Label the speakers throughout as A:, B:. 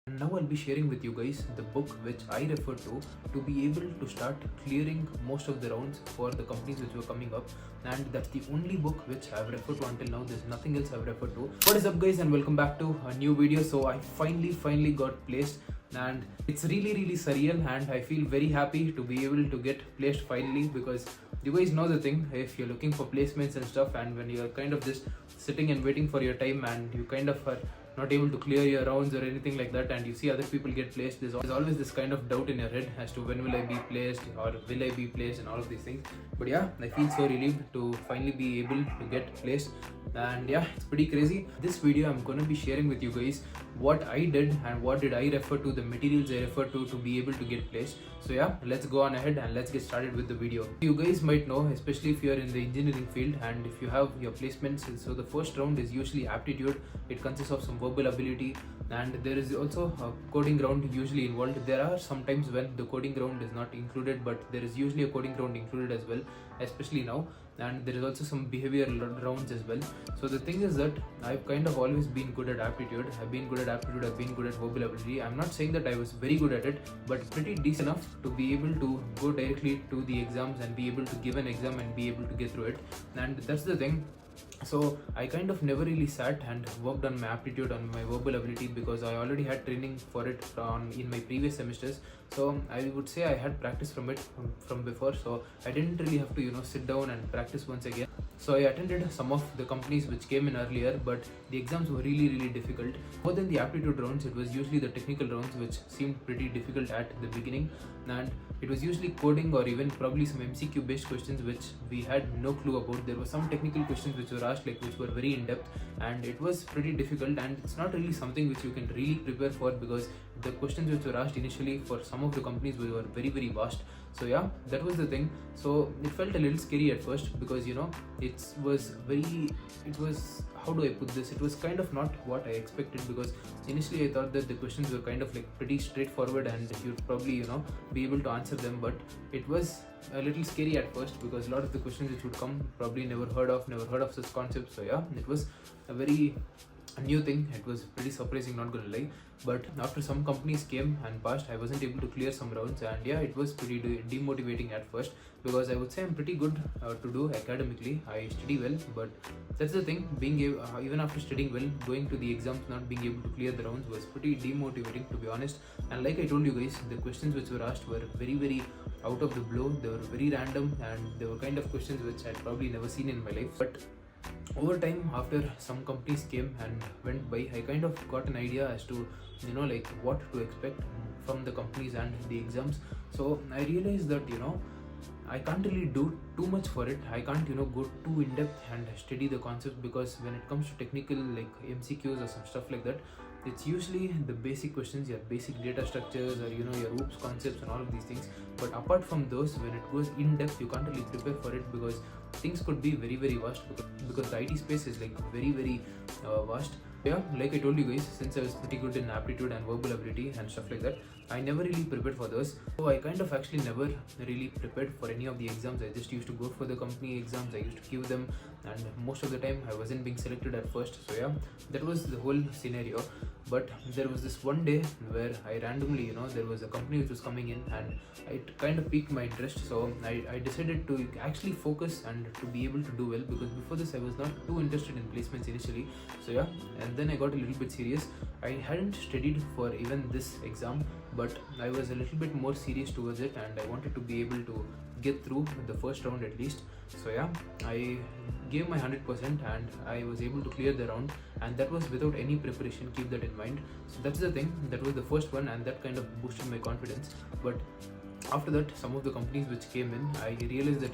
A: And now I'll be sharing with you guys the book which I refer to be able to start clearing most of the rounds for the companies which were coming up. And that's the only book which I've referred to until now. There's nothing else I've referred to. What is up, guys, and welcome back to a new video. So I finally got placed, and it's really surreal, and I feel very happy to be able to get placed finally, because you guys know the thing, if you're looking for placements and stuff, and when you're kind of just sitting and waiting for your time and you kind of are not able to clear your rounds or anything like that, and you see other people get placed, there's always this kind of doubt in your head as to when will I be placed or will I be placed and all of these things. But yeah, I feel so relieved to finally be able to get placed, and yeah, it's pretty crazy. This video I'm gonna be sharing with you guys what I did and what did I refer to, the materials I refer to be able to get placed. So yeah, let's go on ahead and let's get started with the video. You guys might know, especially if you're in the engineering field and if you have your placements, so the first round is usually aptitude. It consists of some verbal ability, and there is also a coding round usually involved. There are some times when the coding round is not included, but there is usually a coding round included as well, especially now. And there is also some behavioral rounds as well. So the thing is that I've kind of always been good at aptitude. I've been good at verbal ability. I'm not saying that I was very good at it, but pretty decent enough to be able to go directly to the exams and be able to give an exam and be able to get through it. And that's the thing. So I kind of never really sat and worked on my aptitude, on my verbal ability, because I already had training for it in my previous semesters. So I would say I had practice from it from before, so I didn't really have to sit down and practice once again. So I attended some of the companies which came in earlier, but the exams were really difficult. More than the aptitude rounds, it was usually the technical rounds which seemed pretty difficult at the beginning, and it was usually coding or even probably some MCQ based questions which we had no clue about. There were some technical questions which were asked, which were very in depth, and it was pretty difficult, and it's not really something which you can really prepare for, because the questions which were asked initially for some of the companies were very vast. So yeah, that was the thing. So it felt a little scary at first, because it was, how do I put this, it was kind of not what I expected, because initially I thought that the questions were kind of pretty straightforward and you'd probably be able to answer them. But it was a little scary at first, because a lot of the questions which would come, probably never heard of such concepts. So yeah, it was a very new thing. It was pretty surprising, not gonna lie. But after some companies came and passed, I wasn't able to clear some rounds, and yeah, it was pretty demotivating at first, because I would say I'm pretty good to do academically. I study well, but that's the thing, even after studying well, going to the exams not being able to clear the rounds was pretty demotivating, to be honest. And like I told you guys, the questions which were asked were very out of the blue. They were very random, and they were kind of questions which I'd probably never seen in my life. But over time, after some companies came and went by, I kind of got an idea as to what to expect from the companies and the exams. So I realized that I can't really do too much for it. I can't go too in depth and study the concepts, because when it comes to technical MCQs or some stuff like that, it's usually the basic questions, your basic data structures, or your OOPS concepts and all of these things. But apart from those, when it goes in depth, you can't really prepare for it, because things could be very vast, because the IT space is very vast. Yeah, like I told you guys, since I was pretty good in aptitude and verbal ability and stuff like that, I never really prepared for those. So I kind of actually never really prepared for any of the exams. I just used to go for the company exams. I used to give them, and most of the time I wasn't being selected at first. So yeah, that was the whole scenario. But there was this one day where I randomly, there was a company which was coming in, and it kind of piqued my interest. So I decided to actually focus and to be able to do well, because before this I was not too interested in placements initially. So yeah, and then I got a little bit serious. I hadn't studied for even this exam, but I was a little bit more serious towards it, and I wanted to be able to get through the first round at least. So yeah, I gave my 100%, and I was able to clear the round, and that was without any preparation. Keep that in mind. So that's the thing, that was the first one, and that kind of boosted my confidence. But after that, some of the companies which came in, I realized that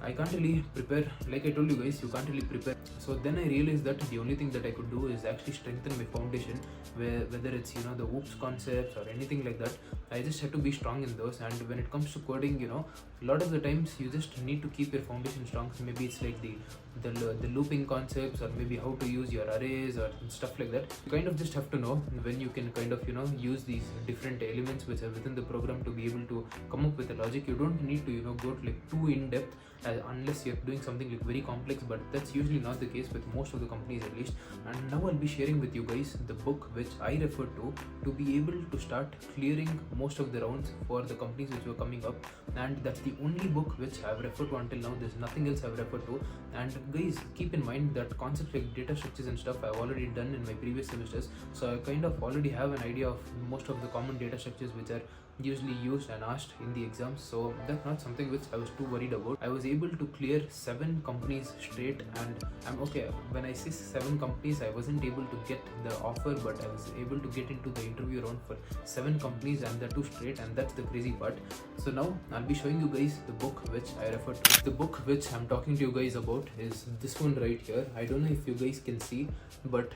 A: I can't really prepare. Like I told you guys, you can't really prepare. So then I realized that the only thing that I could do is actually strengthen my foundation, whether it's the OOPS concepts or anything like that. I just had to be strong in those. And when it comes to coding, a lot of the times you just need to keep your foundation strong. So maybe it's like the looping concepts, or maybe how to use your arrays or stuff like that. You kind of just have to know when you can kind of use these different elements which are within the program to be able to come up with a logic. You don't need to go too in depth unless you're doing something like very complex, but that's usually not the case with most of the companies at least. And now I'll be sharing with you guys the book which I refer to be able to start clearing most of the rounds for the companies which were coming up. And that's the only book which I've referred to until now. There's nothing else I've referred to. And guys, keep in mind that concepts like data structures and stuff I've already done in my previous semesters, so I kind of already have an idea of most of the common data structures which are usually used and asked in the exams, so that's not something which I was too worried about. I was able to clear 7 companies straight, and I'm okay. When I say 7 companies, I wasn't able to get the offer, but I was able to get into the interview round for 7 companies, and they're 2 straight, and that's the crazy part. So now I'll be showing you guys the book which I refer to. The book which I'm talking to you guys about is this one right here. I don't know if you guys can see, but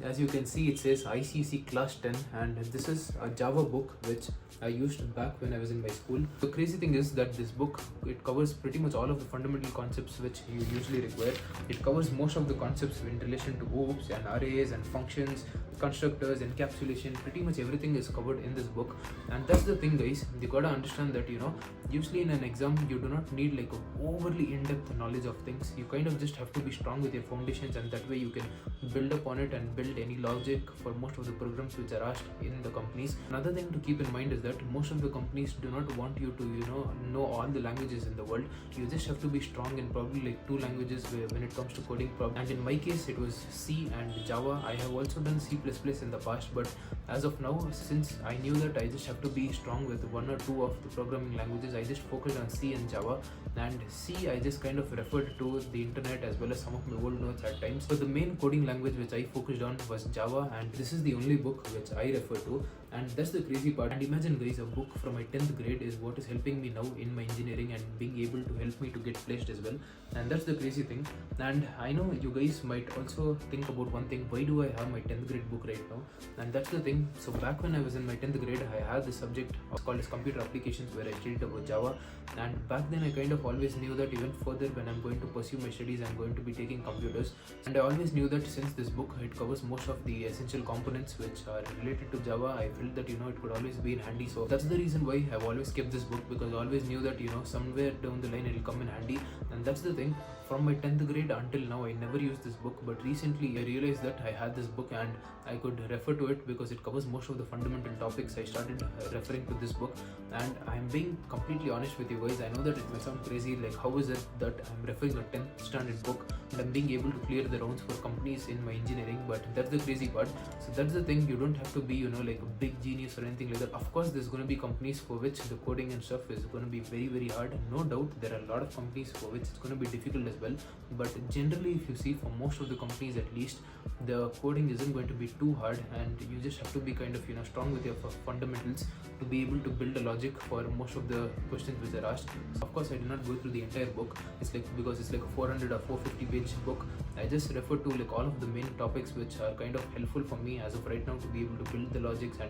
A: as you can see, it says ICC Class 10, and this is a Java book which I used back when I was in my school. The crazy thing is that this book, it covers pretty much all of the fundamental concepts which you usually require. It covers most of the concepts in relation to OOPs and arrays and functions, constructors, encapsulation. Pretty much everything is covered in this book. And that's the thing, guys, you gotta understand that, usually in an exam you do not need like a overly in-depth knowledge of things. You kind of just have to be strong with your foundations, and that way you can build upon it and build any logic for most of the programs which are asked in the companies. Another thing to keep in mind is that most of the companies do not want you to know all the languages in the world. You just have to be strong in probably like 2 languages when it comes to coding. And in my case it was C and Java. I have also done C++ in the past, but as of now, since I knew that I just have to be strong with 1 or 2 of the programming languages, I just focused on C and Java. And C, I just kind of referred to the internet as well as some of my old notes at times. But the main coding language which I focused on was Java, and this is the only book which I refer to. And that's the crazy part. And imagine, guys, a book from my 10th grade is what is helping me now in my engineering and being able to help me to get placed as well. And that's the crazy thing. And I know you guys might also think about one thing: why do I have my 10th grade book right now? And that's the thing. So back when I was in my 10th grade, I had this subject called as computer applications, where I studied about Java. And back then I kind of always knew that even further when I'm going to pursue my studies, I'm going to be taking computers. And I always knew that since this book, it covers most of the essential components which are related to Java, I felt that it could always be in handy. So that's the reason why I've always kept this book, because I always knew that somewhere down the line it'll come in handy. And that's the thing. From my 10th grade until now, I never used this book, but recently I realized that I had this book and I could refer to it because it covers most of the fundamental topics. I started referring to this book, and I'm being completely honest with you guys. I know that it may sound crazy, like how is it that I'm referring a 10th standard book and I'm being able to clear the rounds for companies in my engineering, but that's the crazy part. So that's the thing, you don't have to be like a big genius or anything like that. Of course there's going to be companies for which the coding and stuff is going to be very, very hard, no doubt. There are a lot of companies for which it's going to be difficult as well, but generally if you see, for most of the companies at least, the coding isn't going to be too hard, and you just have to be kind of strong with your fundamentals to be able to build a logic for most of the questions which are asked. So of course I did not go through the entire book. It's like, because it's like a 400 or 450 page book, I just refer to like all of the main topics which are kind of helpful for me as of right now to be able to build the logics and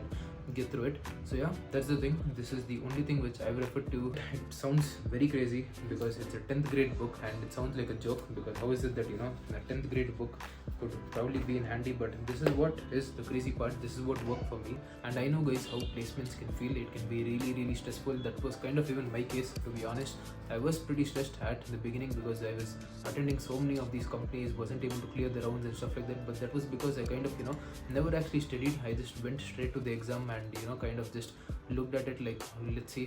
A: get through it. So yeah, that's the thing. This is the only thing which I've referred to. It sounds very crazy because it's a 10th grade book, and it sounds like a joke, because how is it that a 10th grade book could probably be in handy, but this is what is the crazy part. This is what worked for me. And I know, guys, how placements can feel. It can be really, really stressful. That was kind of even my case, to be honest. I was pretty stressed at the beginning because I was attending so many of these companies, wasn't able to clear the rounds and stuff like that. But that was because I kind of never actually studied. I just went straight to the exam and kind of just looked at it like, let's see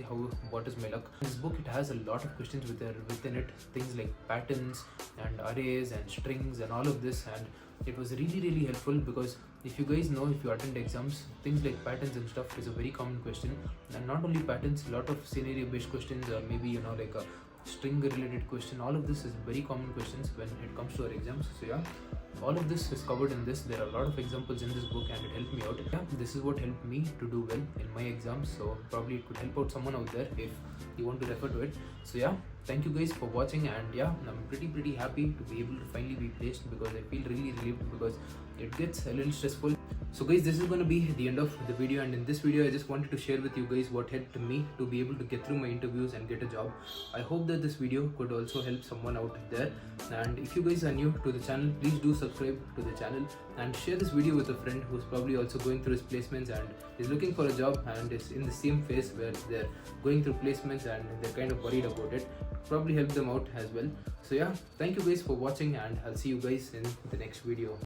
A: what is my luck. This book, it has a lot of questions within it, things like patterns and arrays and strings and all of this, and it was really, really helpful because if you guys know, if you attend exams, things like patterns and stuff is a very common question. And not only patterns, a lot of scenario based questions, or maybe like a string related question. All of this is very common questions when it comes to our exams. So yeah, all of this is covered in this. There are a lot of examples in this book and it helped me out. Yeah, this is what helped me to do well in my exams, so probably it could help out someone out there if you want to refer to it. So yeah, thank you guys for watching, and yeah, I'm pretty happy to be able to finally be placed, because I feel really relieved, because it gets a little stressful. So guys, this is going to be the end of the video, and in this video I just wanted to share with you guys what helped me to be able to get through my interviews and get a job. I hope that this video could also help someone out there, and if you guys are new to the channel, please do subscribe to the channel and share this video with a friend who's probably also going through his placements and is looking for a job and is in the same phase where they're going through placements and they're kind of worried about it. Probably help them out as well. So yeah, thank you guys for watching, and I'll see you guys in the next video.